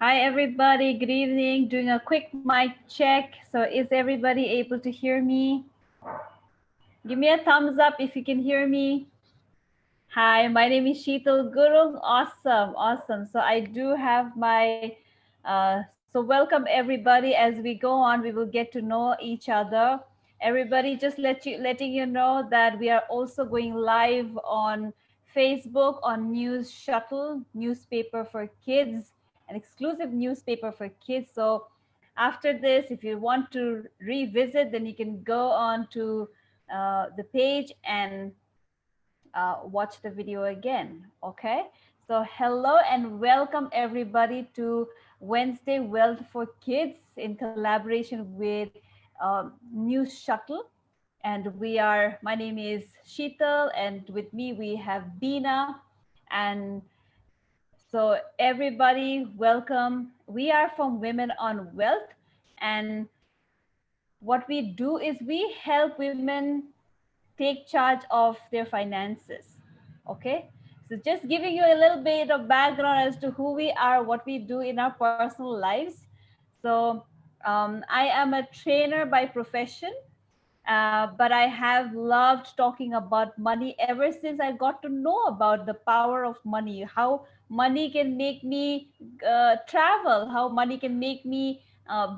Hi, everybody. Good evening. Doing a quick mic check. So is everybody able to hear me? Give me a thumbs up if you can hear me. Hi, my name is Sheetal Gurung. Awesome, awesome. So I do have so welcome everybody. As we go on, we will get to know each other. Everybody, just letting you know that we are also going live on Facebook on News Shuttle, newspaper for kids, an exclusive newspaper for kids. So after this, if you want to revisit, then you can go on to the page and watch the video again. Okay, so hello and welcome everybody to Wednesday Wealth for Kids in collaboration with News Shuttle. And my name is Sheetal, and with me we have Beena. And so everybody, welcome. We are from Women on Wealth, and what we do is we help women take charge of their finances. Okay, so just giving you a little bit of background as to who we are, what we do in our personal lives. So I am a trainer by profession, but I have loved talking about money ever since I got to know about the power of money, how money can make me travel, how money can make me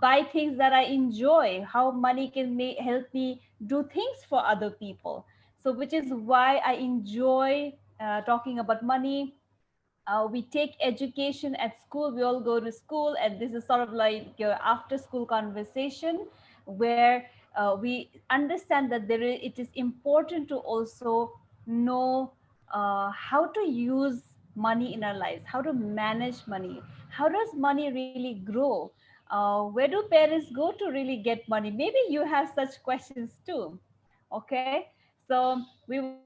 buy things that I enjoy, how money can help me do things for other people. So, which is why I enjoy talking about money. We take education at school. We all go to school, and this is sort of like your after school conversation where we understand that it is important to also know how to use money in our lives, how to manage money, how does money really grow, where do parents go to really get money. Maybe you have such questions too. Okay, so we will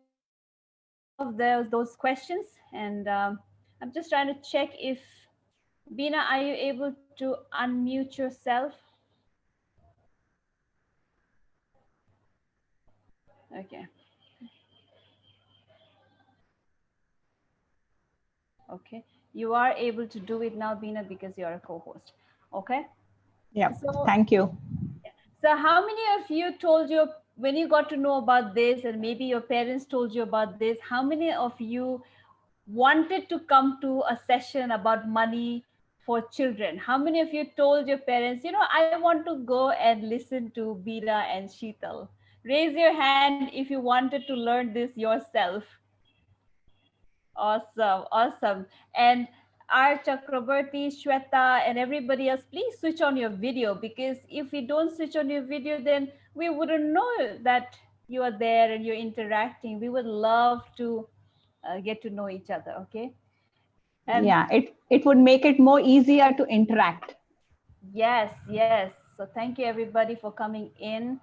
answer all of those questions. And I'm just trying to check if Bina, are you able to unmute yourself? Okay. Okay, you are able to do it now, Bina, because you're a co-host. Okay, Yep. so Thank you. so how many of you told you when you got to know about this, and maybe your parents told you about this, how many of you wanted to come to a session about money for children? How many of you told your parents, I want to go and listen to Bina and Sheetal? Raise your hand if you wanted to learn this yourself. Awesome, awesome. And our Chakrabarti, Shweta, and everybody else, please switch on your video, because if we don't switch on your video, then we wouldn't know that you are there and you're interacting. We would love to get to know each other. Okay. And Yeah, it would make it more easier to interact. yes, yes. So thank you everybody for coming in.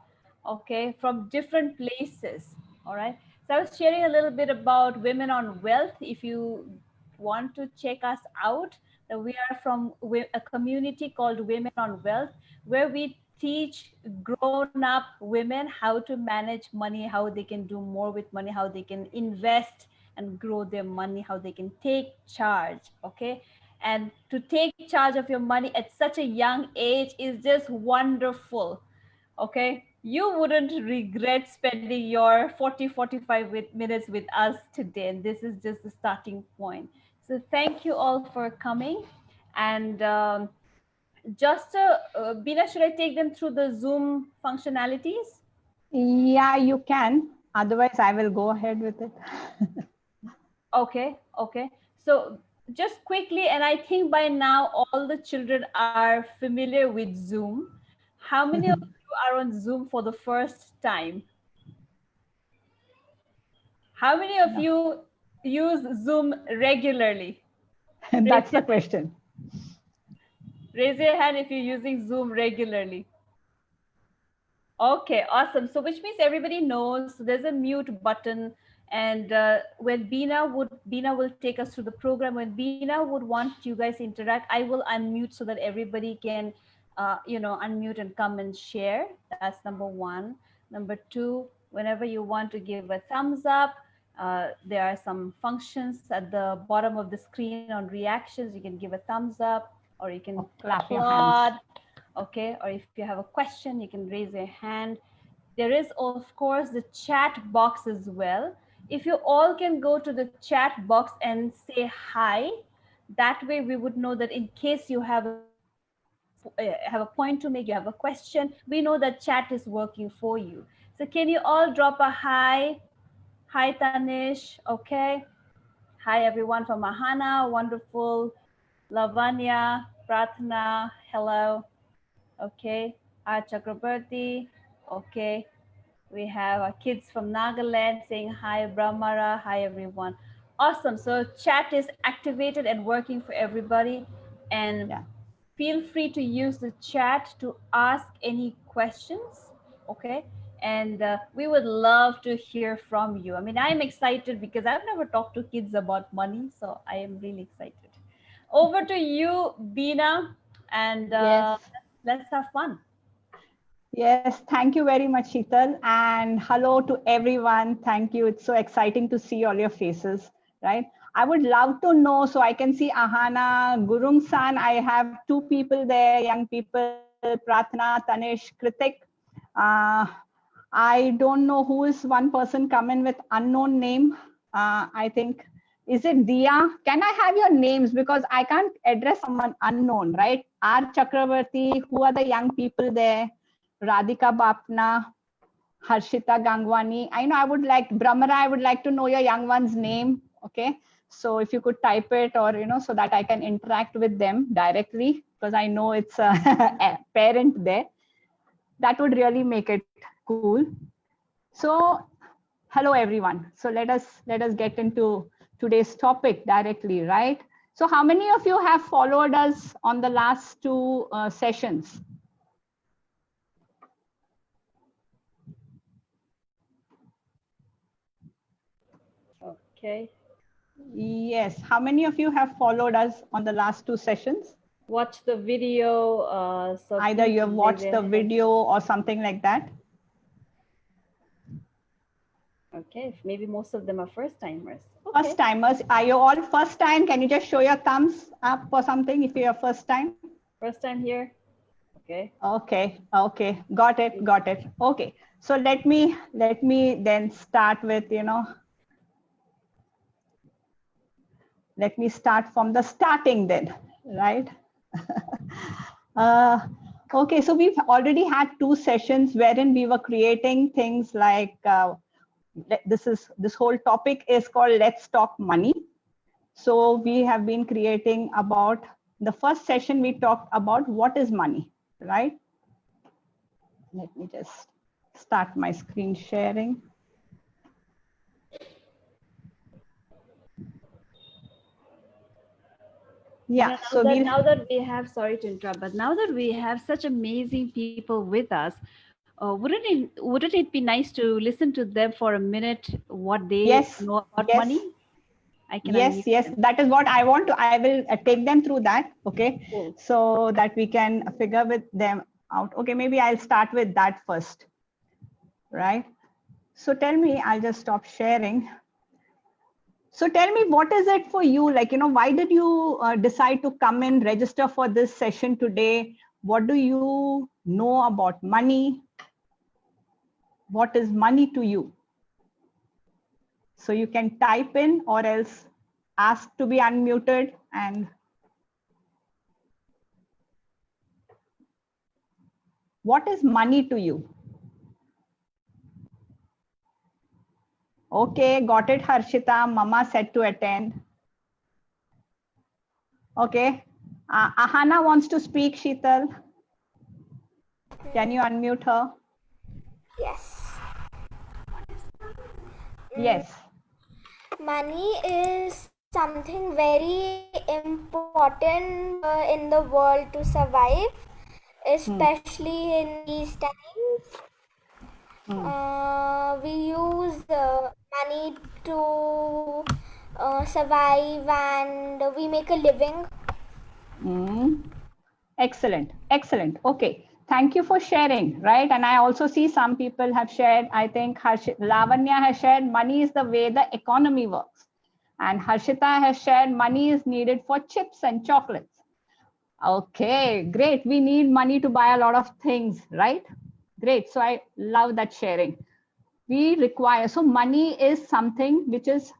Okay, from different places. All right. So I was sharing a little bit about Women on Wealth. If you want to check us out, that we are from a community called Women on Wealth, where we teach grown-up women how to manage money, how they can do more with money, how they can invest and grow their money, how they can take charge. Okay, and to take charge of your money at such a young age is just wonderful. Okay, you wouldn't regret spending your 40-45 minutes with us today, and this is just the starting point. So thank you all for coming. And Bina, should I take them through the Zoom functionalities? Yeah, you can. Otherwise, I will go ahead with it. Okay, okay. So just quickly, and I think by now all the children are familiar with Zoom. How many of you are on Zoom for the first time? How many of Yeah. you use Zoom regularly? Raise That's your the hand. question. Raise your hand if you're using Zoom regularly. Okay, awesome. So which means everybody knows there's a mute button, and when Bina will take us through the program. When Bina would want you guys to interact, I will unmute so that everybody can, unmute and come and share. That's number one. Number two, whenever you want to give a thumbs up, there are some functions at the bottom of the screen on reactions. You can give a thumbs up. or you can clap your hands. applaud. Okay, or if you have a question, you can raise your hand. There is, of course, the chat box as well. If you all can go to the chat box and say hi, that way we would know that in case you have a point to make, you have a question, we know that chat is working for you. So can you all drop a hi? Hi, Tanish. Okay. Hi, everyone from Ahana. Wonderful. Lavanya, Prathna. Hello. Okay. Hi, Chakrabarti. Okay. We have our kids from Nagaland saying hi, Brahmara. Hi, everyone. Awesome. So chat is activated and working for everybody. And Yeah. feel free to use the chat to ask any questions. Okay. And we would love to hear from you. I mean, I'm excited because I've never talked to kids about money. So I am really excited. Over to you, Beena. And Yes. let's have fun. Yes, thank you very much, Sheetal. And hello to everyone. Thank you. It's so exciting to see all your faces, right? I would love to know, so I can see Ahana, Gurung San. I have two people there, young people, Prathna, Tanish, Kritik. Uh, I don't know who is one person coming with unknown name. I think, is it Dia? Can I have your names? Because I can't address someone unknown, right? R. Chakravarti, who are the young people there? Radhika Bapna, Harshita Gangwani. I know I would like, Brahmara, I would like to know your young one's name. Okay. So if you could type it or, so that I can interact with them directly, because I know it's a, a parent there. That would really make it cool. So hello everyone. So let us get into today's topic directly, right? So how many of you have followed us on the last two sessions? Okay. Yes. How many of you have followed us on the last two sessions? Watch the video. So either you have watched the video or something like that. Okay, maybe most of them are first timers. Okay. First timers. Are you all first time? Can you just show your thumbs up or something if you're first time? First time here. Okay. Okay. Okay. Got it. Got it. Okay. So let me then start with, let me start from the starting then, right? Okay, so we've already had two sessions wherein we were creating things like this whole topic is called Let's Talk Money. So we have been creating about, the first session we talked about what is money, right? Let me just start my screen sharing. Yeah, so now that we have, sorry to interrupt, but now that we have such amazing people with us, wouldn't it be nice to listen to them for a minute, what they know about money? I can yes, that is what I want to, I will take them through that. Okay. Cool. So that we can figure with them out. Okay, maybe I'll start with that first. Right. So tell me, I'll just stop sharing. So tell me, what is it for you? Like, why did you decide to come and register for this session today? What do you know about money? What is money to you? So you can type in or else ask to be unmuted. And what is money to you? Okay, got it, Harshita. Mama said to attend. Okay. Ahana wants to speak, Sheetal. Can you unmute her? Yes. Yes. Money is something very important in the world to survive, especially in these times. We use money to survive and we make a living. Excellent. Excellent. Okay. Thank you for sharing, right? And I also see some people have shared, I think Lavanya has shared, money is the way the economy works. And Harshita has shared, money is needed for chips and chocolates. Okay, great. We need money to buy a lot of things, right? Great. So I love that sharing. We require, so money is something which is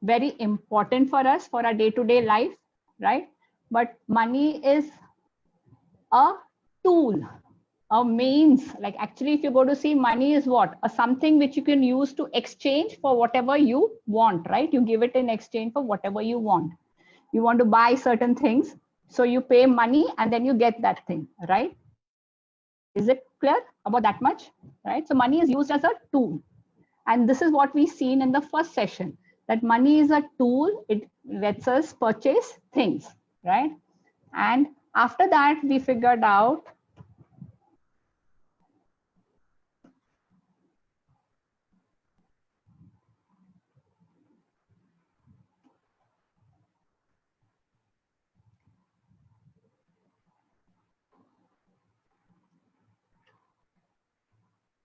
very important for us for our day-to-day life, right? But money is a tool, a means. Like actually, if you go to see, money is what? A something which you can use to exchange for whatever you want, right? You give it in exchange for whatever you want. You want to buy certain things, so you pay money and then you get that thing, right? Is it clear about that much? Right? So money is used as a tool. And this is what we seen in the first session, that money is a tool. It lets us purchase things, right? And after that, we figured out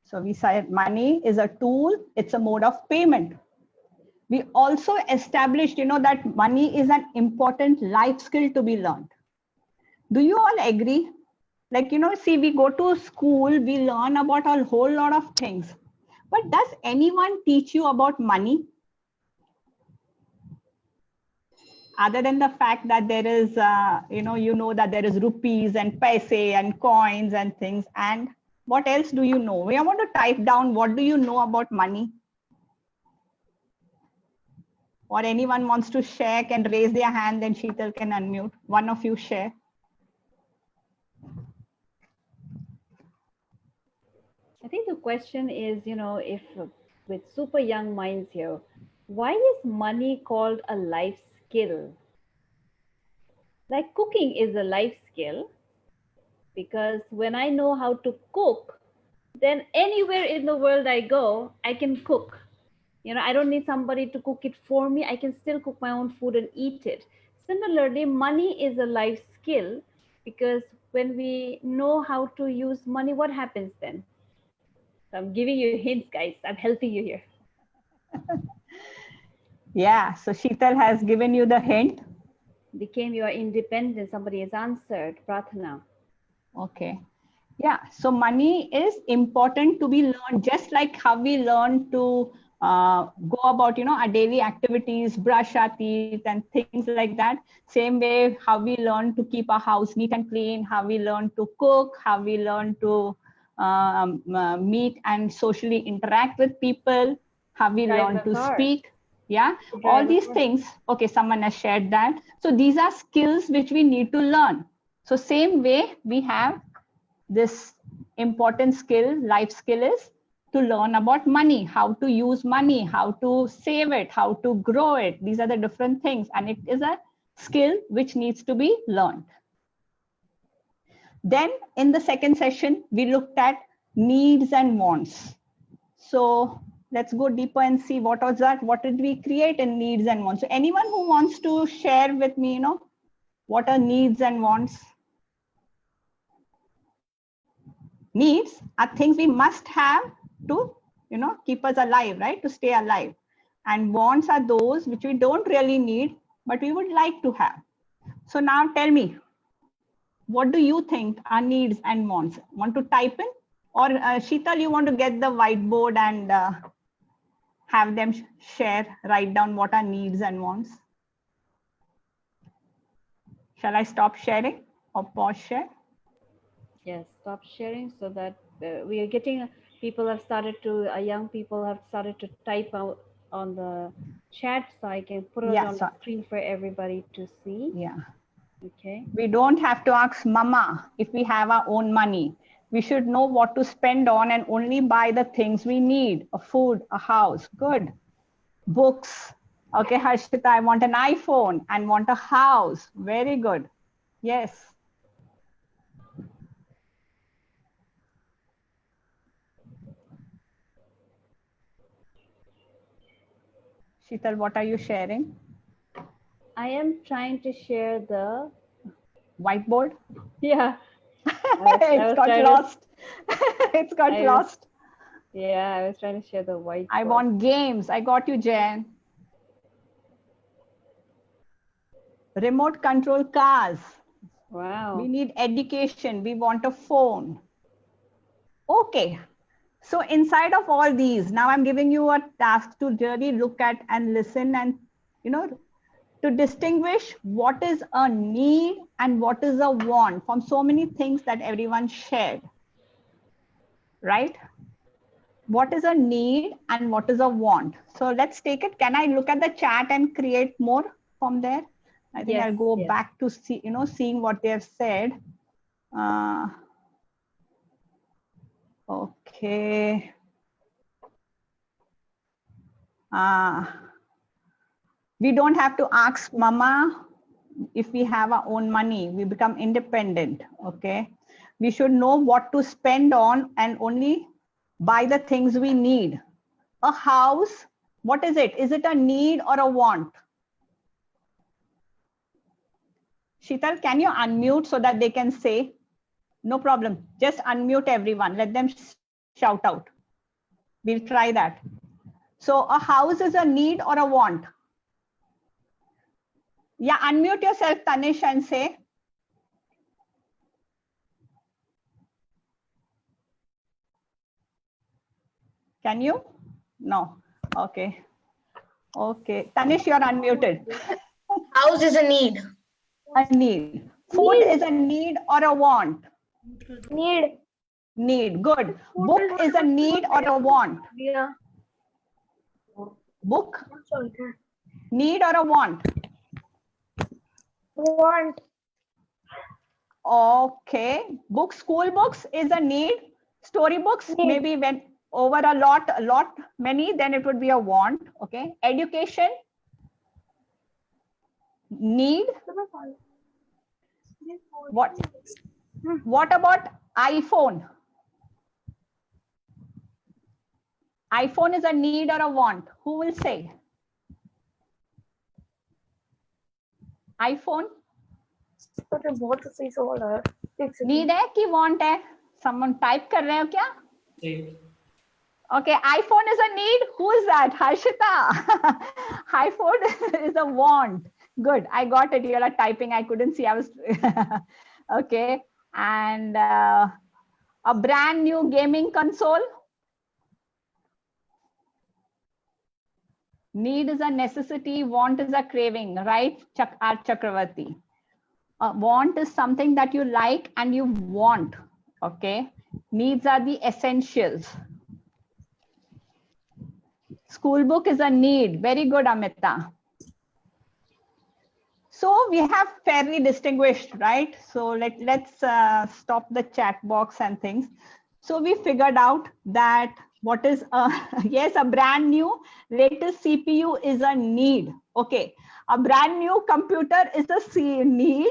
so we said money is a tool, it's a mode of payment. We also established, that money is an important life skill to be learned. Do you all agree? Like, see, we go to school, we learn about a whole lot of things. But does anyone teach you about money? Other than the fact that there is, that there is rupees and paise and coins and things. And what else do you know? We want to type down, what do you know about money? Or anyone wants to share, can raise their hand, then Sheetal can unmute. One of you share. I think the question is, if with super young minds here, why is money called a life skill? Like cooking is a life skill, because when I know how to cook, then anywhere in the world I go, I can cook. I don't need somebody to cook it for me. I can still cook my own food and eat it. Similarly, money is a life skill, because when we know how to use money, what happens then? So I'm giving you hints, guys. I'm helping you here. Yeah, so Sheetal has given you the hint. Became your independent. Somebody has answered. Prathana. Okay. Yeah, so money is important to be learned, just like how we learn to go about, our daily activities, brush our teeth and things like that. Same way, how we learn to keep our house neat and clean, how we learn to cook, how we learn to meet and socially interact with people, how we learn to speak. Yeah, all these things. Okay, someone has shared that. So these are skills which we need to learn. So same way we have this important skill, life skill is to learn about money, how to use money, how to save it, how to grow it. These are the different things. And it is a skill which needs to be learned. Then in the second session, we looked at needs and wants. So let's go deeper and see what was that? What did we create in needs and wants? So anyone who wants to share with me, what are needs and wants? Needs are things we must have to, keep us alive, right? To stay alive. And wants are those which we don't really need, but we would like to have. So now tell me, what do you think are needs and wants? Want to type in? Or Sheetal, you want to get the whiteboard and have them share, write down what are needs and wants? Shall I stop sharing or pause share? Yes, stop sharing so that we are getting, people have started to, young people have started to type out on the chat, so I can put it on the screen for everybody to see. Yeah. Okay. We don't have to ask mama if we have our own money. We should know what to spend on and only buy the things we need, a food, a house. Good. Books. Okay, Harshita, I want an iPhone and want a house. Very good. Yes. Sheetal, what are you sharing? I am trying to share the whiteboard. Yeah. It's got lost. It's got lost. Yeah, I was trying to share the whiteboard. I want games. I got you, Jan. Remote control cars. Wow. We need education. We want a phone. Okay. So inside of all these, now I'm giving you a task to really look at and listen and, to distinguish what is a need and what is a want from so many things that everyone shared, right? What is a need and what is a want? So let's take it. Can I look at the chat and create more from there? I think Yes, I'll go yes. back to see, seeing what they have said. Okay. We don't have to ask mama if we have our own money. We become independent. Okay. We should know what to spend on and only buy the things we need. A house, what is it? Is it a need or a want? Sheetal, can you unmute so that they can say? No problem. Just unmute everyone. Let them shout out. We'll try that. So a house is a need or a want? Yeah, unmute yourself, Tanish, and say. Can you? No. Okay. Okay. Tanish, you're unmuted. House is a need. A need. Food is a need or a want? Need. Need. Good. Book is a need or a want? Yeah. Book? Need or a want? Want. Okay. Book, school books is a need. Story books, Need. maybe when over a lot, many, then it would be a want. Okay. Education, need. What about iPhone? iPhone is a need or a want? Who will say? iPhone? Need है कि want है? Someone type कर रहे हो क्या? Okay, iPhone is a need. Who is that? Harshita. iPhone is a want. Good, I got it. You're typing. I couldn't see. I was okay. And a brand new gaming console. Need is a necessity. Want is a craving, right? R. Chakravarti. Want is something that you like and you want. Okay. Needs are the essentials. School book is a need. Very good, Amita. So we have fairly distinguished, right? So let's stop the chat box and things. So we figured out that what is yes, a brand new latest CPU is a need. Okay, a brand new computer is a need,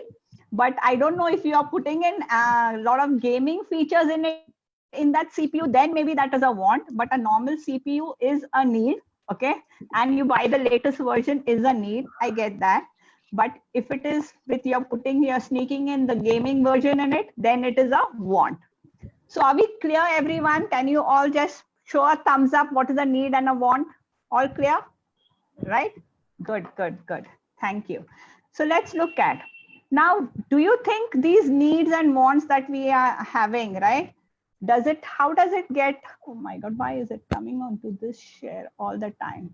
but I don't know if you are putting in a lot of gaming features in it, in that CPU, then maybe that is a want, but a normal CPU is a need. Okay, and you buy the latest version is a need. I get that. But if it is with you're sneaking in the gaming version in it, then it is a want. So are we clear, everyone? Can you all just show a thumbs up? What is a need and a want? All clear? Right? Good, good, good. Thank you. So let's look at now. Do you think these needs and wants that we are having, right? How does it get? Oh my God, why is it coming onto this share all the time?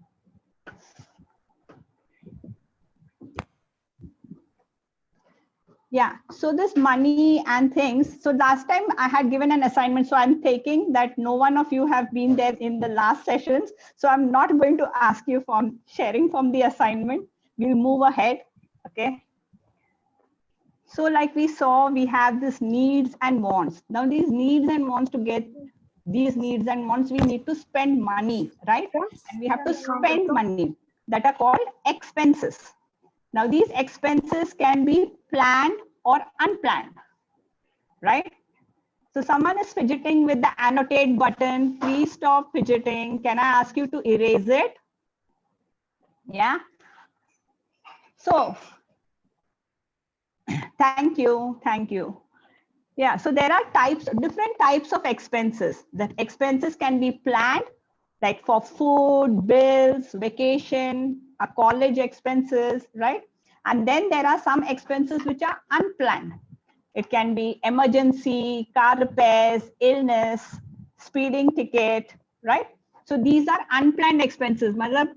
Yeah, so this money and things. So last time I had given an assignment. So I'm taking that no one of you have been there in the last sessions. So I'm not going to ask you for sharing from the assignment. We'll move ahead. Okay. So like we saw, we have this needs and wants. Now these needs and wants, to get these needs and wants, we need to spend money, right? And we have to spend money that are called expenses. Now these expenses can be planned or unplanned, right? So someone is fidgeting with the annotate button. Please stop fidgeting. Can I ask you to erase it? Yeah. So thank you. Thank you. Yeah, so there are different types of expenses. That expenses can be planned, like for food, bills, vacation, college expenses, right? And then there are some expenses which are unplanned. It can be emergency, car repairs, illness, speeding ticket, right? So these are unplanned expenses. मतलब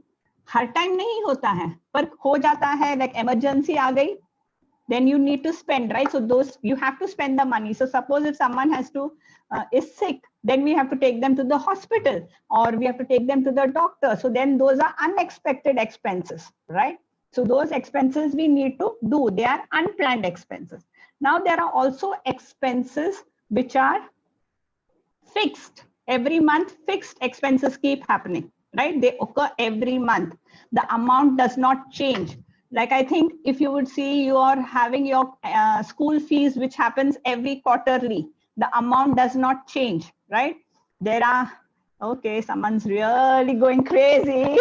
हर time नहीं होता है, पर हो जाता है, like emergency आ गई, then you need to spend, right? So those, you have to spend the money. So suppose if someone has to is sick, then we have to take them to the hospital, or we have to take them to the doctor. So then those are unexpected expenses, right? So those expenses we need to do. They are unplanned expenses. Now there are also expenses which are fixed. Every month, fixed expenses keep happening, right? They occur every month. The amount does not change. Like I think if you would see, you are having your school fees, which happens every quarterly. The amount does not change, right? There are, okay, someone's really going crazy.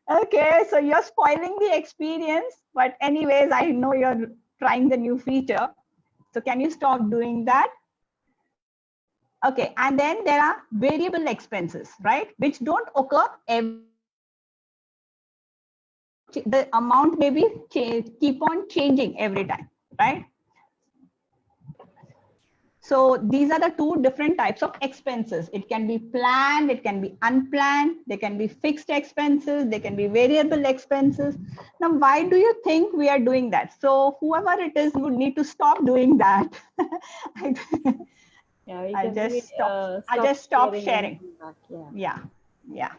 Okay, so you're spoiling the experience. But anyways, I know you're trying the new feature. So can you stop doing that? Okay, and then there are variable expenses, right? Which don't occur every, the amount may be keep on changing every time, right? So these are the two different types of expenses. It can be planned, it can be unplanned, they can be fixed expenses, they can be variable expenses. Now, why do you think we are doing that? So whoever it is would need to stop doing that. Yeah, we I can just really, stop sharing. anything back. Yeah. Yeah.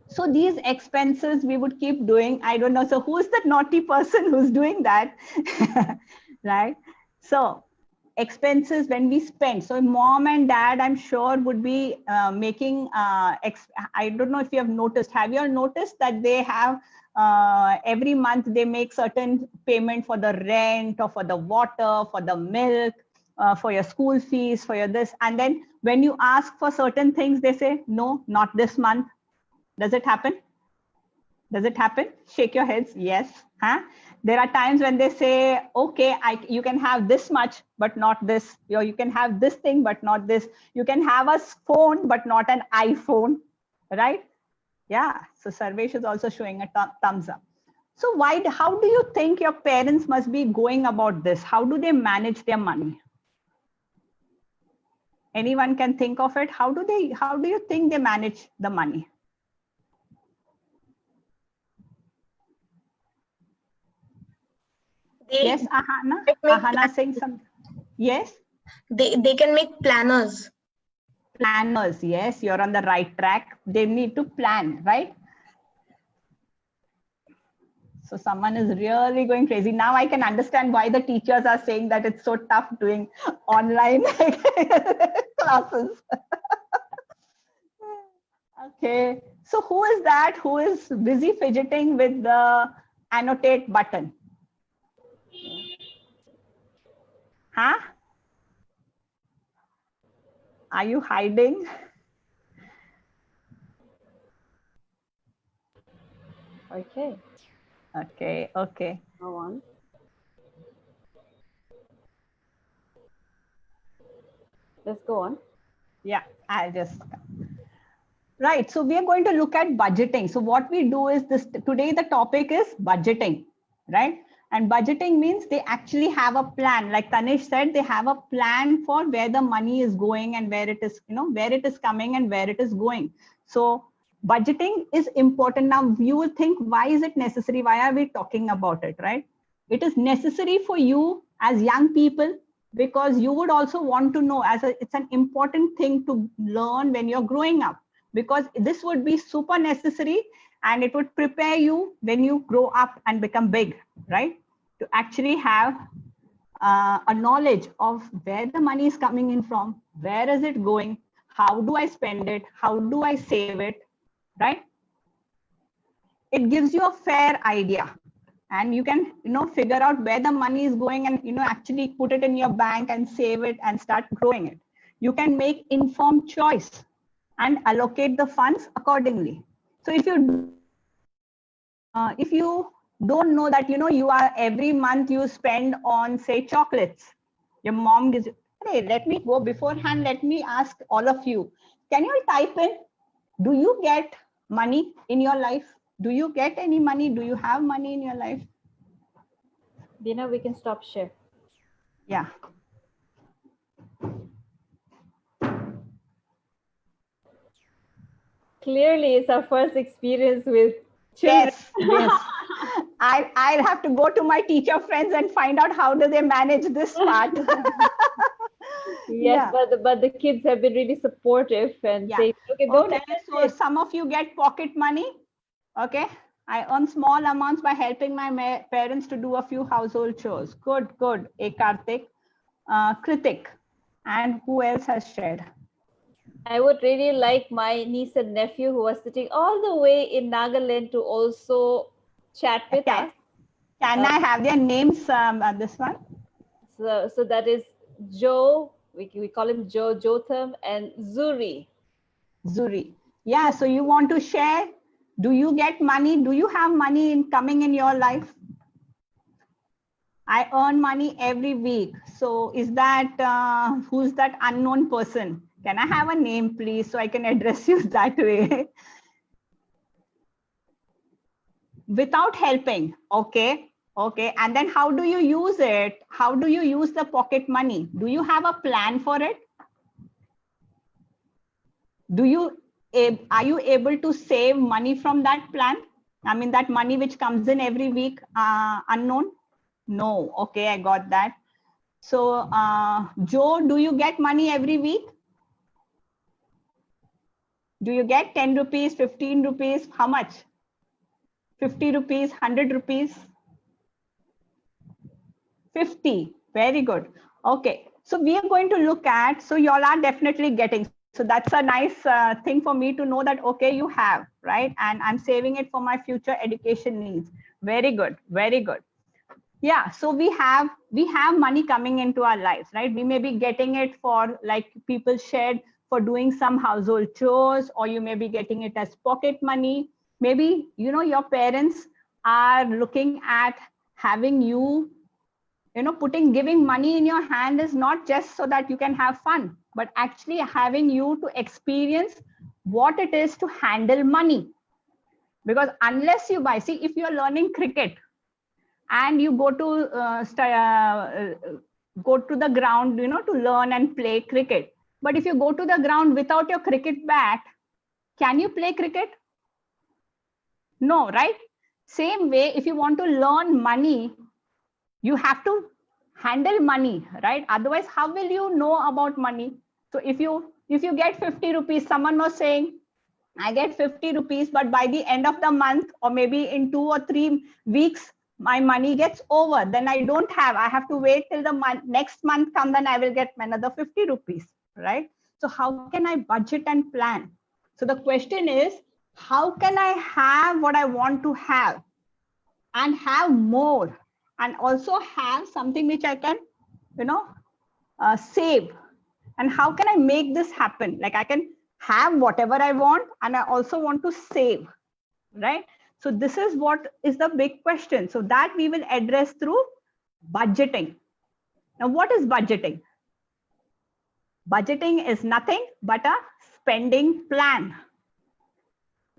So these expenses we would keep doing. I don't know. So who's the naughty person who's doing that? Right? So expenses when we spend. So mom and dad, I'm sure, would be making, I don't know if you have noticed. Have you all noticed that they have every month they make certain payment for the rent or for the water, for the milk, for your school fees, for your this. And then when you ask for certain things, they say, no, not this month. Does it happen? Does it happen? Shake your heads. Yes. Huh? There are times when they say, okay, you can have this much, but not this. You can have this thing, but not this. You can have a phone, but not an iPhone, right? Yeah. So Sarvesh is also showing a thumbs up. So how do you think your parents must be going about this? How do they manage their money? Anyone can think of it? How do you think they manage the money? Yes, Ahana. Ahana saying something. Yes. They can make planners. Planners. Yes, you're on the right track. They need to plan, right? So someone is really going crazy. Now I can understand why the teachers are saying that it's so tough doing online classes. Okay. So who is that who is busy fidgeting with the annotate button? Huh? Are you hiding? Okay. Okay. Go on. Let's go on. Yeah, I'll just. Right. So we are going to look at budgeting. So what we do is this today, the topic is budgeting, right? And budgeting means they actually have a plan. Like Tanish said, they have a plan for where the money is going and where it is, where it is coming and where it is going. So budgeting is important. Now you will think, why is it necessary? Why are we talking about it, right? It is necessary for you as young people, because you would also want to know, it's an important thing to learn when you're growing up, because this would be super necessary and it would prepare you when you grow up and become big, right? To actually have a knowledge of where the money is coming in from, where is it going, how do I spend it, how do I save it, right? It gives you a fair idea, and you can figure out where the money is going and actually put it in your bank and save it and start growing it. You can make informed choice and allocate the funds accordingly. So if you don't know that you are every month you spend on, say, chocolates, your mom gives you, hey, let me go beforehand, let me ask all of you, can you type in, do you get money in your life? Do you get any money? Do you have money in your life? Bina, we can stop share. Yeah. Clearly, it's our first experience with children. Yes, yes. I'll have to go to my teacher friends and find out how do they manage this part. Yes, Yeah. but the kids have been really supportive and Yeah. saying, okay, don't Okay, ask so it. some of you get pocket money. Okay. I earn small amounts by helping my parents to do a few household chores. Good, good. Karthik, Kritik, and who else has shared? I would really like my niece and nephew who are sitting all the way in Nagaland to also chat with us. Can I have their names? This one. So that is Joe, we call him Joe, Jotham, and Zuri. Zuri. Yeah. So you want to share? Do you get money? Do you have money coming in your life? I earn money every week. So is that who's that unknown person? Can I have a name, please, so I can address you that way? Without helping. Okay. Okay. And then how do you use it? How do you use the pocket money? Do you have a plan for it? Are you able to save money from that plan? I mean, that money which comes in every week, unknown? No. Okay, I got that. So, Joe, do you get money every week? Do you get 10 rupees, 15 rupees? How much? 50 rupees, 100 rupees? 50. Very good. Okay. So we are going to look at, so you all are definitely getting. So that's a nice thing for me to know that, okay, you have, right? And I'm saving it for my future education needs. Very good. Very good. Yeah. So we have money coming into our lives, right? We may be getting it for, like people shared, for doing some household chores, or you may be getting it as pocket money. Maybe, you know, your parents are looking at having you, giving money in your hand is not just so that you can have fun, but actually having you to experience what it is to handle money. Because unless you buy, see, if you're learning cricket and you go to the ground, to learn and play cricket. But if you go to the ground without your cricket bat, can you play cricket? No, right? Same way, if you want to learn money, you have to handle money, right? Otherwise, how will you know about money? So if you get 50 rupees, someone was saying, I get 50 rupees, but by the end of the month, or maybe in 2 or 3 weeks, my money gets over. Then I have to wait till the next month comes, and I will get another 50 rupees, right? So how can I budget and plan? So the question is, how can I have what I want to have and have more, and also have something which I can, save? And how can I make this happen? Like I can have whatever I want, and I also want to save, right? So this is what is the big question. So that we will address through budgeting. Now, what is budgeting? Budgeting is nothing but a spending plan,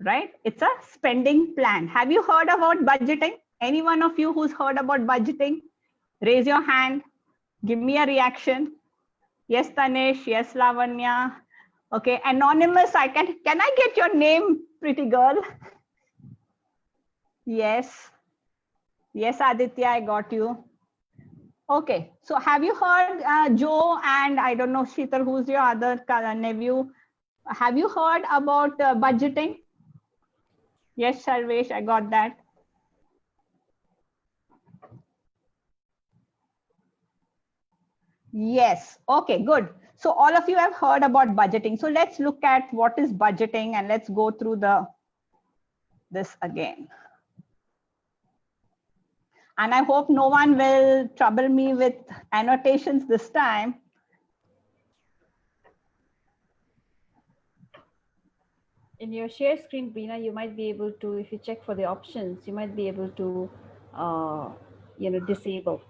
right? It's a spending plan. Have you heard about budgeting? Any one of you who's heard about budgeting? Raise your hand. Give me a reaction. Yes, Tanesh. Yes, Lavanya. Okay, anonymous, can I get your name, pretty girl? Yes. Yes, Aditya, I got you. Okay, so have you heard, Joe, and I don't know, Sheetal, who's your other nephew? Have you heard about budgeting? Yes, Sarvesh, I got that. Yes, okay, good. So all of you have heard about budgeting. So let's look at what is budgeting, and let's go through this again. And I hope no one will trouble me with annotations this time. In your share screen, Bina, you might be able to, if you check for the options, you might be able to, disable.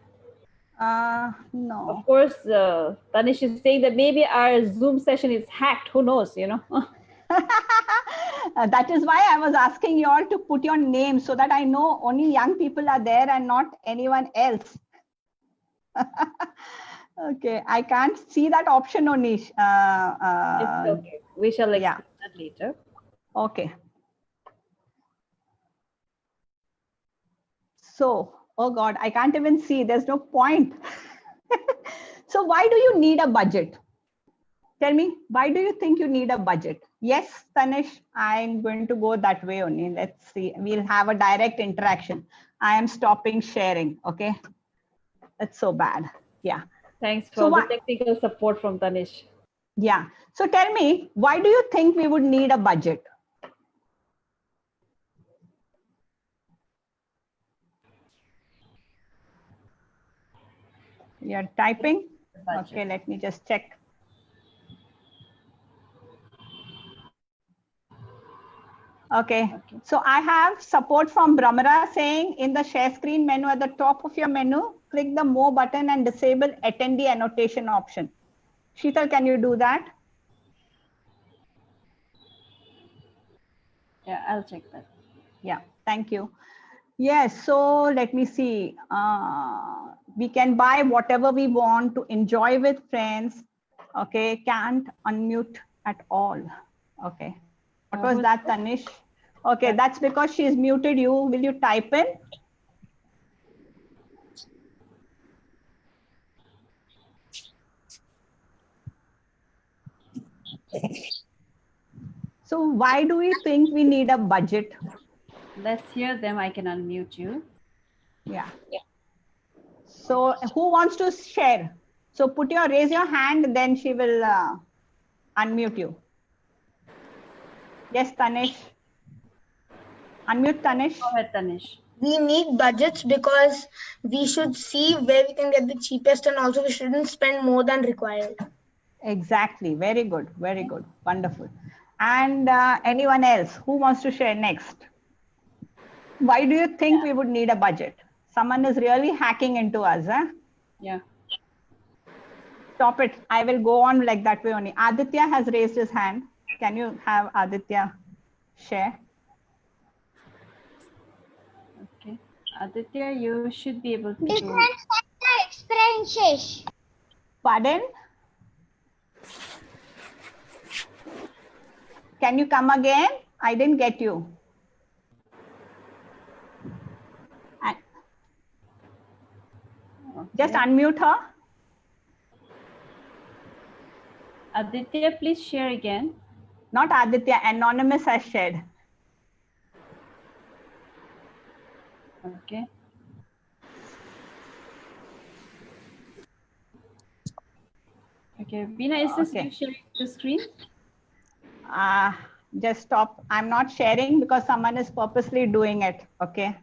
No. Of course, Tanish is saying that maybe our Zoom session is hacked. Who knows, That is why I was asking you all to put your name so that I know only young people are there and not anyone else. Okay, I can't see that option, Onish. It's okay. We shall explain that later. Okay. So, oh God, I can't even see. There's no point. So why do you need a budget? Tell me, why do you think you need a budget? Yes, Tanish, I'm going to go that way only. Let's see. We'll have a direct interaction. I am stopping sharing. Okay. That's so bad. Yeah. Thanks for the technical support from Tanish. Yeah. So tell me, why do you think we would need a budget? You're typing? Okay, let me just check. Okay, so I have support from Brahmara saying in the share screen menu at the top of your menu, click the more button and disable attendee annotation option. Sheetal, can you do that? Yeah, I'll check that. Yeah, thank you. Yes, so let me see. We can buy whatever we want to enjoy with friends. Okay, can't unmute at all. Okay. What was that, Tanish? Okay, that's because she's muted you. Will you type in? So why do we think we need a budget? Let's hear them. I can unmute you. Yeah. So who wants to share? So raise your hand, then she will unmute you. Yes, Tanish. Unmute Tanish. Go ahead, Tanish. We need budgets because we should see where we can get the cheapest, and also we shouldn't spend more than required. Exactly. Very good. Very good. Wonderful. And anyone else who wants to share next? Why do you think we would need a budget? Someone is really hacking into us, huh? Yeah. Stop it. I will go on like that way only. Aditya has raised his hand. Can you have Aditya share? Okay. Aditya, you should be able to Different experiences. Pardon? Can you come again? I didn't get you. Just unmute her. Aditya, please share again. Not Aditya, Anonymous has shared. Okay. Okay, Veena, is this you sharing the screen? Just stop. I'm not sharing because someone is purposely doing it. Okay.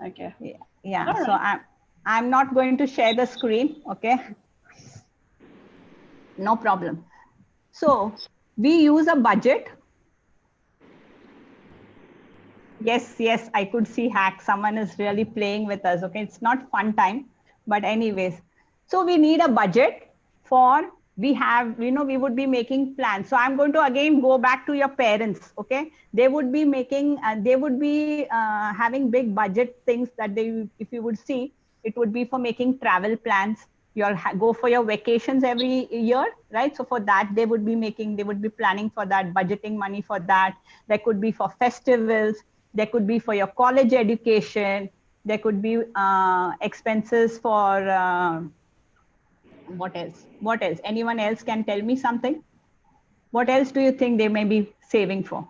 Okay. Yeah. Right. So I'm not going to share the screen. Okay. No problem. So we use a budget. Yes, I could see hack. Someone is really playing with us. Okay. It's not fun time, but anyways. So we need a budget for, we would be making plans. So I'm going to again go back to your parents. Okay. They would be making, having big budget things that if you would see, it would be for making travel plans. You'll go for your vacations every year, right? So for that, they would be planning for that, budgeting money for that. There could be for festivals. There could be for your college education. There could be expenses for, what else? Anyone else can tell me something? What else do you think they may be saving for?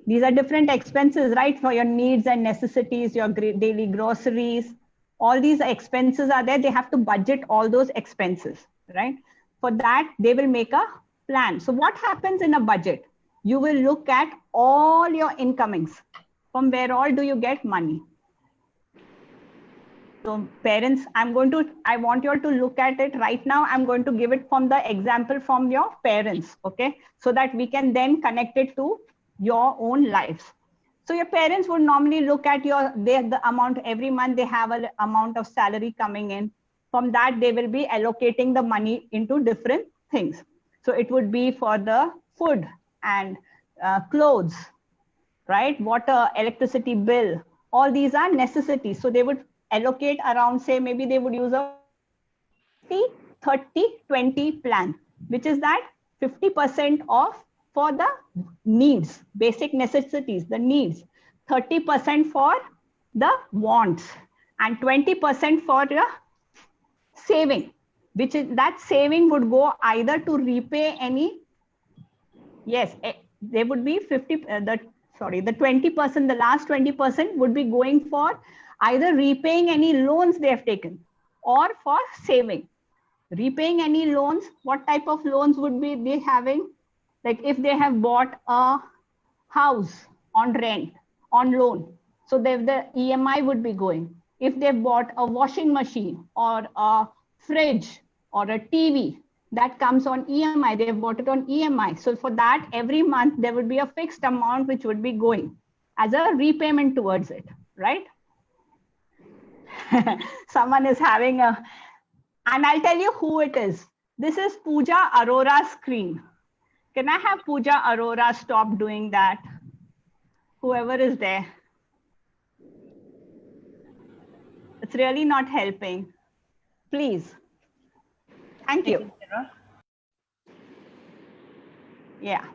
These are different expenses, right? For your needs and necessities, your daily groceries, all these expenses are there. They have to budget all those expenses, right? For that, they will make a plan. So what happens in a budget? You will look at all your incomings. From where all do you get money? So parents, I want you all to look at it right now. I'm going to give it from the example from your parents, okay? So that we can then connect it to your own lives. So your parents would normally look at the amount every month. They have an amount of salary coming in. From that, they will be allocating the money into different things. So it would be for the food and clothes, right? Water, electricity bill, all these are necessities. So they would allocate around, say, maybe they would use a 30-20 plan, which is that 50% off for the needs, basic necessities, the needs, 30% for the wants, and 20% for the saving, which is that saving would go either to repay any, yes, there would be 50, the 20%, the last 20% would be going for either repaying any loans they have taken or for saving. Repaying any loans, what type of loans would be they having? Like if they have bought a house on rent, on loan, so the EMI would be going. If they bought a washing machine or a fridge or a TV, that comes on EMI, they've bought it on EMI. So for that, every month there would be a fixed amount which would be going as a repayment towards it, right? Someone is having a, and I'll tell you who it is. This is Pooja Arora's screen. Can I have Pooja Arora stop doing that? Whoever is there. It's really not helping. Please. Thank you. Yeah.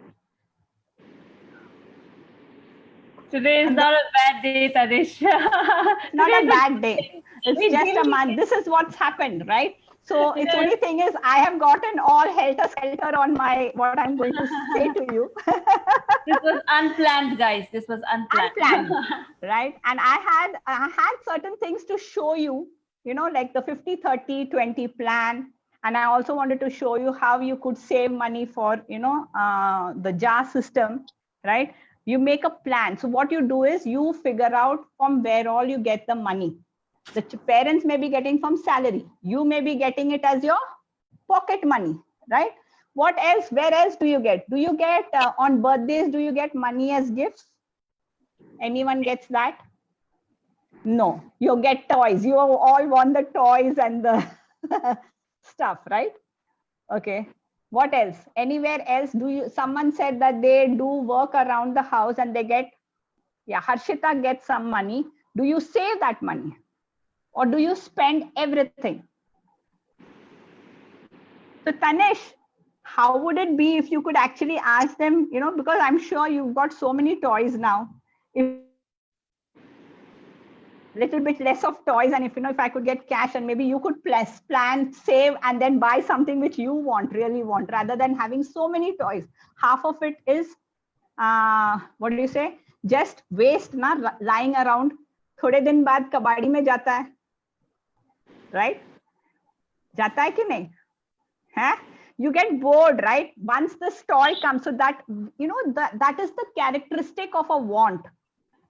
Today is not a bad day, Tanish. Not a bad day. It's just a month. This is what's happened, right? So it's only thing is I have gotten all helter-skelter on my, what I'm going to say to you. This was unplanned, guys. This was unplanned. Unplanned, right? And I had certain things to show you, you know, like the 50-30-20 plan. And I also wanted to show you how you could save money for, you know, the JAR system, right? You make a plan. So what you do is you figure out from where all you get the money. The parents may be getting from salary. You may be getting it as your pocket money, right? What else? Where else do you get? Do you get on birthdays? Do you get money as gifts? Anyone gets that? No, you get toys. You all want the toys and the stuff, right? Okay. What else? Anywhere else? Do you? Someone said that they do work around the house and they get, yeah, Harshita gets some money. Do you save that money? Or do you spend everything? So Tanish, how would it be if you could actually ask them, you know, because I'm sure you've got so many toys now. If little bit less of toys, and if you know, if I could get cash and maybe you could plan, save, and then buy something which you want, really want, rather than having so many toys. Half of it is, what do you say? Just waste, na, lying around. थोड़े दिन बाद कबाड़ी में जाता है, right? जाता है कि नहीं? Huh? You get bored, right? Once the toy comes, so that, you know, that is the characteristic of a want.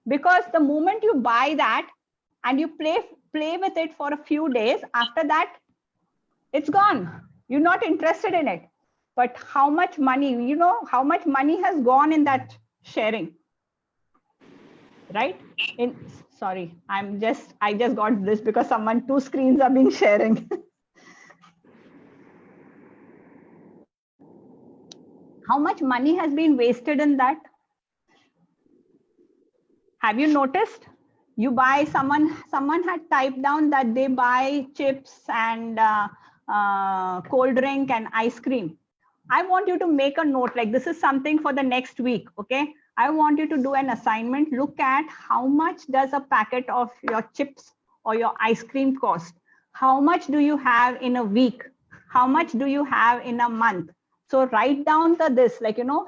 Because the moment you buy that and you play with it for a few days, after that, it's gone. You're not interested in it. But how much money, you know, how much money has gone in that sharing, right? Sorry, I just got this because two screens are being sharing. How much money has been wasted in that? Have you noticed? You buy, someone had typed down that they buy chips and cold drink and ice cream. I want you to make a note, like this is something for the next week, okay? I want you to do an assignment. Look at how much does a packet of your chips or your ice cream cost? How much do you have in a week? How much do you have in a month? So write down this, like, you know,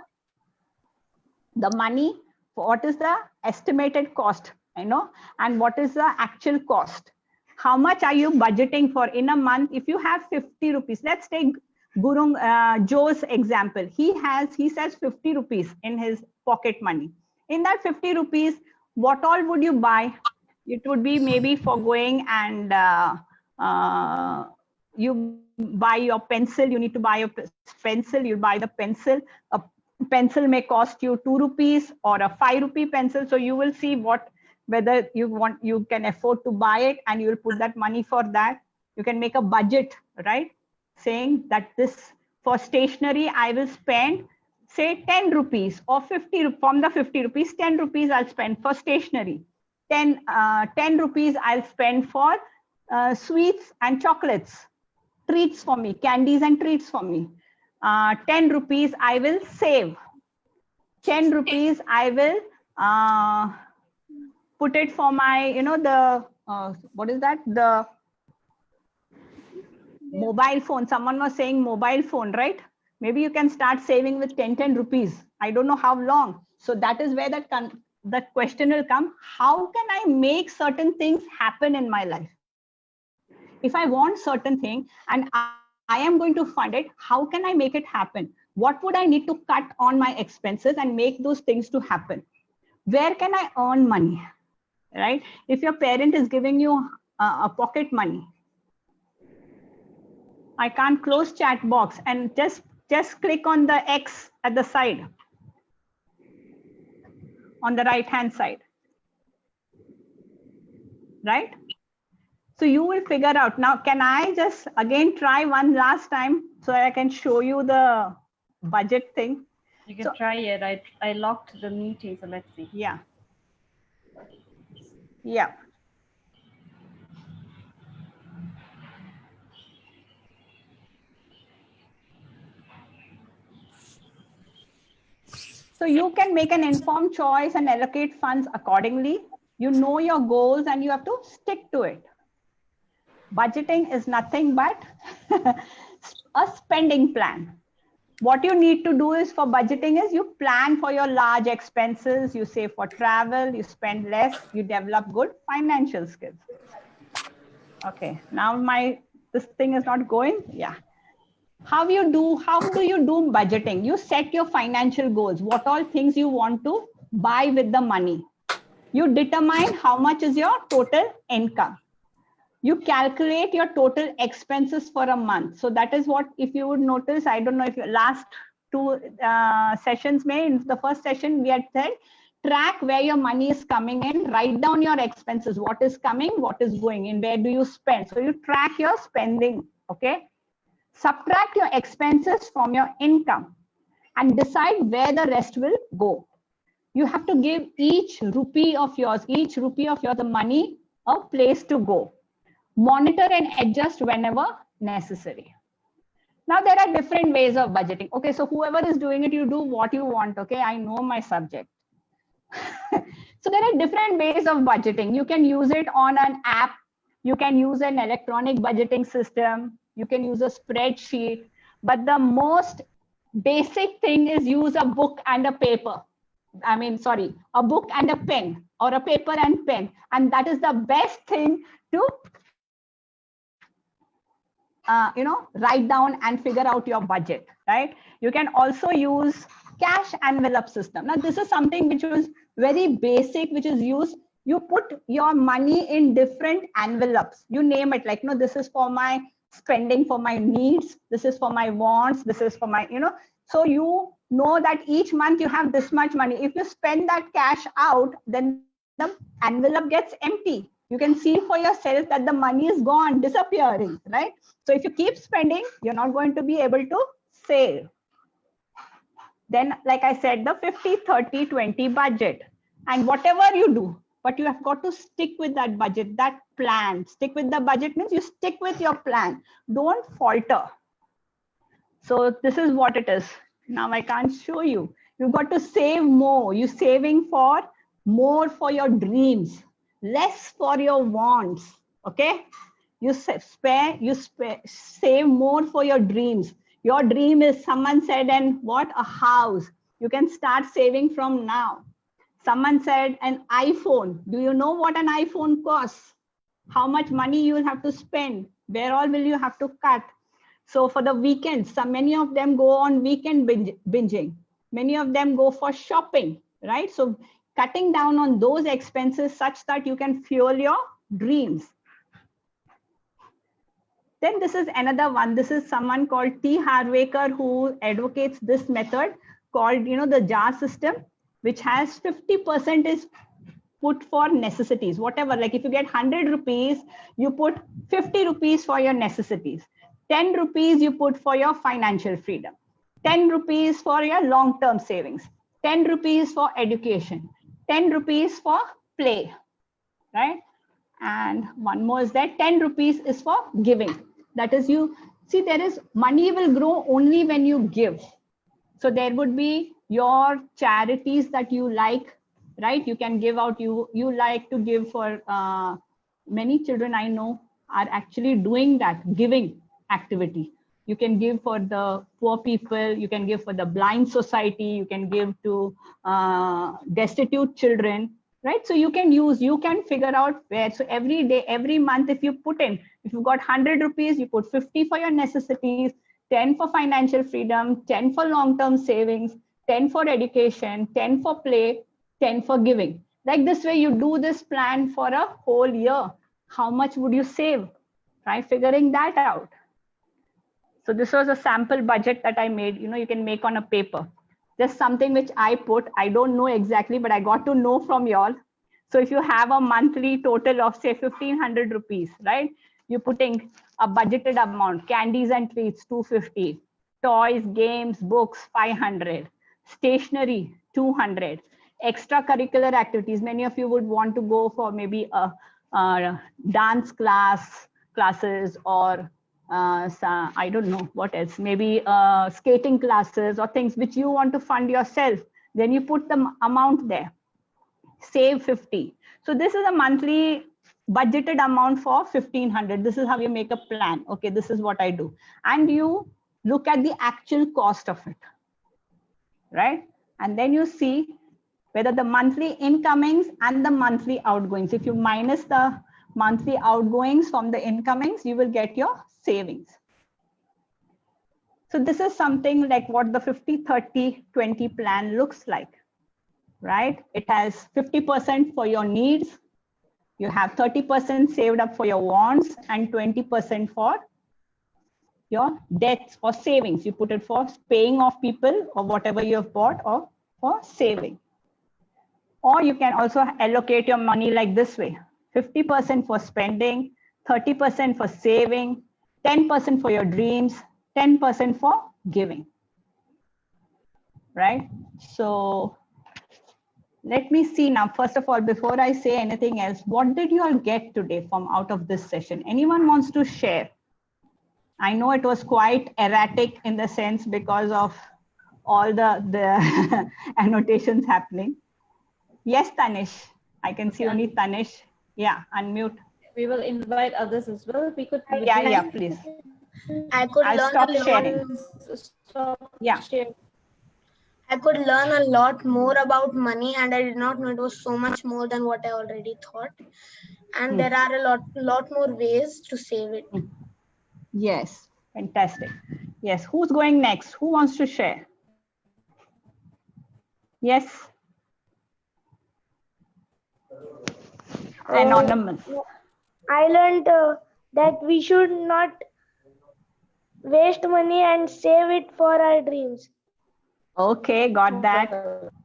the money, what is the estimated cost, you know, and what is the actual cost? How much are you budgeting for in a month? If you have 50 rupees, let's take Joe's example. He says 50 rupees in his pocket money. In that 50 rupees, what all would you buy? It would be maybe for going and you buy your pencil. You need to buy a pencil. You buy the pencil. A pencil may cost you 2 rupees or a 5 rupee pencil. So you will see whether you can afford to buy it, and you will put that money for that. You can make a budget, right? Saying that this, for stationery, I will spend say 10 rupees or 50 from the 50 rupees, 10 rupees I'll spend for stationery. 10 rupees I'll spend for sweets and chocolates, treats for me, candies and treats for me. 10 rupees I will save. 10 rupees I will put it for my, what is that? The mobile phone. Someone was saying mobile phone, right? Maybe you can start saving with 10 rupees. I don't know how long. So that is where that question will come. How can I make certain things happen in my life? If I want certain thing and I am going to fund it, how can I make it happen? What would I need to cut on my expenses and make those things to happen? Where can I earn money, right? If your parent is giving you a pocket money, I can't close chat box and just click on the X at the side, on the right hand side, right? So you will figure out. Now, can I just again try one last time so I can show you the budget thing? You can try it. I locked the meeting, so let's see. Yeah. Yeah. So you can make an informed choice and allocate funds accordingly. You know your goals and you have to stick to it. Budgeting is nothing but a spending plan. What you need to do is for budgeting is you plan for your large expenses, you save for travel, you spend less, you develop good financial skills. Okay, now this thing is not going. Yeah. How do you do budgeting? You set your financial goals, what all things you want to buy with the money. You determine how much is your total income. You calculate your total expenses for a month. So that is what, if you would notice, I don't know if your last two sessions in the first session, we had said, track where your money is coming in, write down your expenses, what is coming, what is going in, where do you spend. So you track your spending, okay? Subtract your expenses from your income and decide where the rest will go. You have to give each rupee of yours, the money, a place to go. Monitor and adjust whenever necessary. Now there are different ways of budgeting. Okay, so whoever is doing it, you do what you want. Okay, I know my subject. So there are different ways of budgeting. You can use it on an app. You can use an electronic budgeting system. You can use a spreadsheet. But the most basic thing is use a book and a paper. A book and a pen, or a paper and pen. And that is the best thing to write down and figure out your budget, right? You can also use cash envelope system. Now, this is something which was very basic, which is used. You put your money in different envelopes. You name it, like, this is for my spending, for my needs. This is for my wants. This is for my, so you know that each month you have this much money. If you spend that cash out, then the envelope gets empty. You can see for yourself that the money is gone, disappearing, right? So if you keep spending, you're not going to be able to save. Then, like I said, the 50-30-20 budget. And whatever you do, but you have got to stick with that budget, that plan. Stick with the budget means you stick with your plan. Don't falter. So this is what it is. Now I can't show you. You've got to save more. You're saving for more for your dreams, less for your wants. Okay? You save more for your dreams. Your dream is, someone said, and what? A house. You can start saving from now. Someone said an iPhone. Do you know what an iPhone costs? How much money you will have to spend? Where all will you have to cut? So for the weekends, many of them go on weekend binging. Many of them go for shopping, right? So cutting down on those expenses such that you can fuel your dreams. Then this is another one. This is someone called T. Harvaker who advocates this method called, the jar system, which has 50% is put for necessities, whatever. Like if you get 100 rupees, you put 50 rupees for your necessities. 10 rupees you put for your financial freedom. 10 rupees for your long-term savings, 10 rupees for education, 10 rupees for play, right? And one more is that 10 rupees is for giving. That is, you see, there is money will grow only when you give. So there would be your charities that you like, right? You can give out, you like to give for many children I know are actually doing that giving activity. You can give for the poor people, you can give for the blind society, you can give to destitute children, right? So you can figure out where. So every day, every month, if you put in, if you've got 100 rupees, you put 50 for your necessities, 10 for financial freedom, 10 for long-term savings, 10 for education, 10 for play, 10 for giving. Like this way, you do this plan for a whole year. How much would you save? Try figuring that out. So this was a sample budget that I made. You can make on a paper. Just something which I put. I don't know exactly, but I got to know from y'all. So if you have a monthly total of say 1,500 rupees, right? You're putting a budgeted amount, candies and treats, 250, toys, games, books, 500, stationery, 200, extracurricular activities. Many of you would want to go for maybe a dance classes or I don't know what else, maybe skating classes or things which you want to fund yourself. Then you put the amount there, save 50. So this is a monthly budgeted amount for 1,500. This is how you make a plan. Okay, this is what I do. And you look at the actual cost of it, right? And then you see whether the monthly incomings and the monthly outgoings, if you minus the monthly outgoings from the incomings, you will get your savings. So this is something like what the 50-30-20 plan looks like, right? It has 50% for your needs. You have 30% saved up for your wants and 20% for your debts or savings. You put it for paying off people or whatever you have bought or for saving. Or you can also allocate your money like this way. 50% for spending, 30% for saving, 10% for your dreams, 10% for giving, right? So let me see now, first of all, before I say anything else, what did you all get today from out of this session? Anyone wants to share? I know it was quite erratic in the sense because of all the annotations happening. Yes, Tanish, I can see only Tanish. Yeah, unmute. We will invite others as well. We could. Yeah, please. I could I'll stop sharing. Yeah. I could learn a lot more about money, and I did not know it was so much more than what I already thought. And there are a lot more ways to save it. Yes, fantastic. Yes, who's going next? Who wants to share? Yes. Anonymous. I learned that we should not waste money and save it for our dreams. Okay, got that.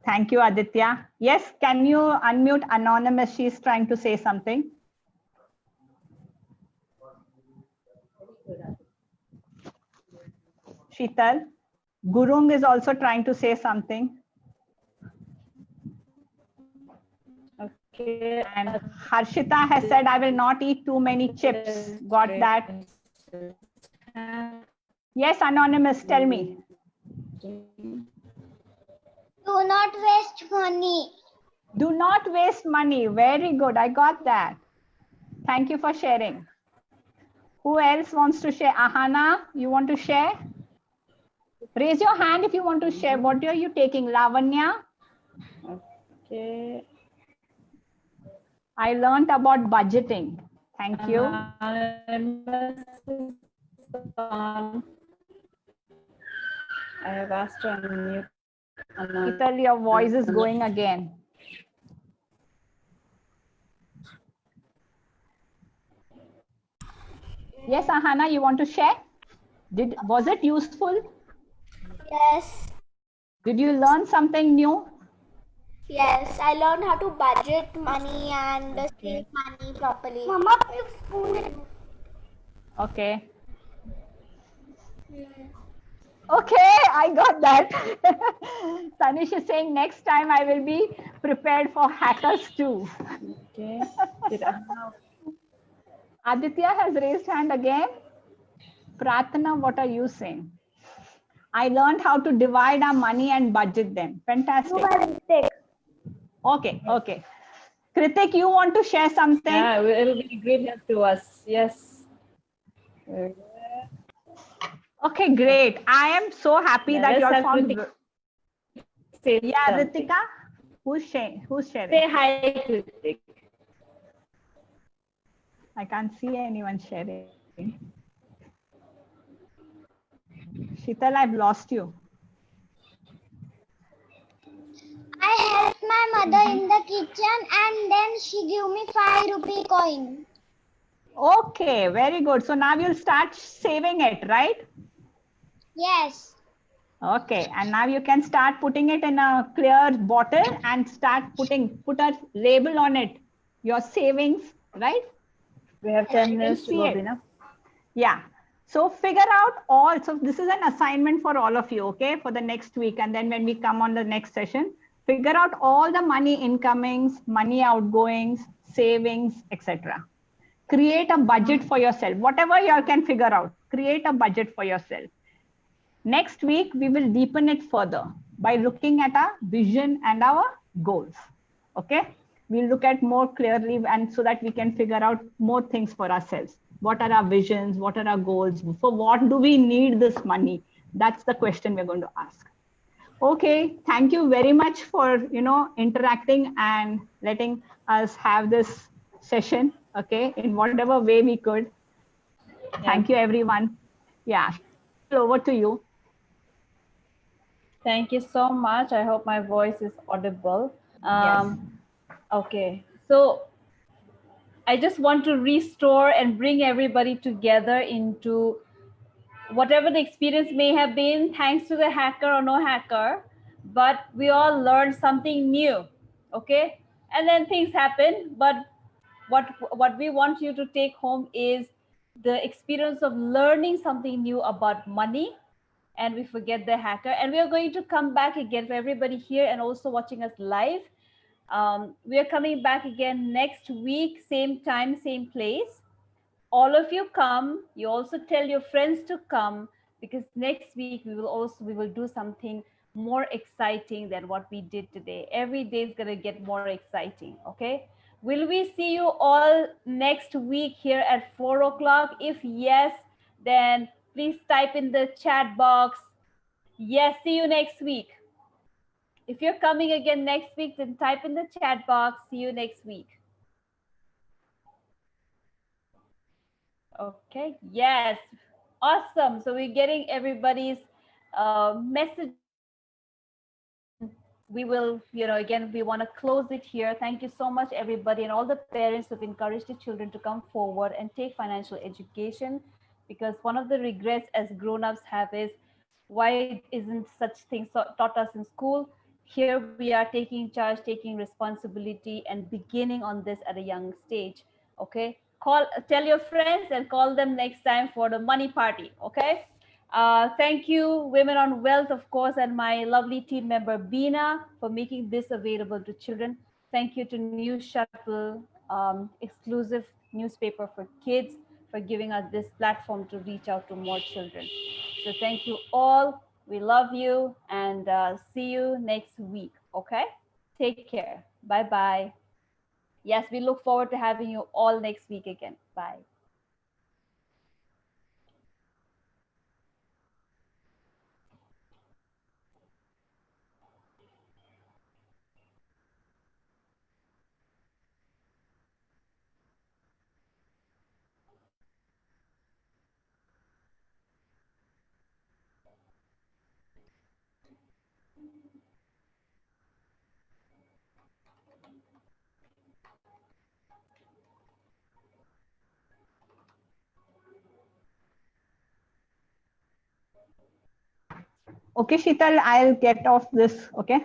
Thank you, Aditya. Yes, can you unmute Anonymous? She's trying to say something. Sheetal. Gurung is also trying to say something. Okay, and Harshita has said, I will not eat too many chips. Got that. Yes, Anonymous, tell me. Do not waste money. Do not waste money. Very good. I got that. Thank you for sharing. Who else wants to share? Ahana, you want to share? Raise your hand if you want to share. What are you taking? Lavanya? Okay. I learned about budgeting. Thank you. I have asked to unmute. Ital, your voice is going again. Yes, Ahana, you want to share? Was it useful? Yes. Did you learn something new? Yes, I learned how to budget money and save money properly. Mama, Okay. Okay, I got that. Tanish is saying next time I will be prepared for hackers too. Okay. Did Ahana? Aditya has raised hand again. Pratana, what are you saying? I learned how to divide our money and budget them. Fantastic. by mistake. Okay, okay. Kritik, you want to share something? Yeah, it'll be a great help to us. Yes. Okay, great. I am so happy Yeah, that let's you all have found. Kritik say Yeah, something. Ritika, who's sharing? Say hi, Kritik. I can't see anyone sharing. Sheetal, I've lost you. I helped my mother in the kitchen and then she gave me 5 rupee coin. Okay, very good. So now you'll start saving it, right? Yes. Okay, and now you can start putting it in a clear bottle and start put a label on it. Your savings, right? We have 10 minutes to See go, it. Bina. Yeah. So figure out all. So this is an assignment for all of you, okay, for the next week. And then when we come on the next session, figure out all the money incomings, money outgoings, savings, etc. Create a budget for yourself. Whatever you can figure out, create a budget for yourself. Next week, we will deepen it further by looking at our vision and our goals. Okay? We'll look at more clearly and so that we can figure out more things for ourselves. What are our visions? What are our goals? For what do we need this money? That's the question we're going to ask. Okay, thank you very much for interacting and letting us have this session, okay, in whatever way we could. Yeah. Thank you, everyone. Yeah, over to you. Thank you so much. I hope my voice is audible. Yes. Okay, so I just want to restore and bring everybody together into whatever the experience may have been, thanks to the hacker or no hacker, but we all learned something new, okay? And then things happen, but what we want you to take home is the experience of learning something new about money, and we forget the hacker. And we are going to come back again for everybody here and also watching us live. We are coming back again next week, same time, same place. All of you come. You also tell your friends to come, because next week we will do something more exciting than what we did today. Every day is going to get more exciting. Okay, will we see you all next week here at 4 o'clock? If yes, then please type in the chat box, yes, see you next week. If you're coming again next week, then type in the chat box, see you next week. Okay, yes, awesome. So we're getting everybody's message. We will, again, we want to close it here. Thank you so much, everybody, and all the parents who've encouraged the children to come forward and take financial education, because one of the regrets as grown-ups have is, why isn't such things taught us in school? Here we are taking charge, taking responsibility, and beginning on this at a young stage. Okay, tell your friends and call them next time for the money party. Okay. Thank you, Women on Wealth, of course, and my lovely team member, Bina, for making this available to children. Thank you to News Shuttle, exclusive newspaper for kids, for giving us this platform to reach out to more children. So thank you all. We love you, and see you next week. Okay? Take care. Bye-bye. Yes, we look forward to having you all next week again. Bye. Okay, Sheetal, I'll get off this. Okay.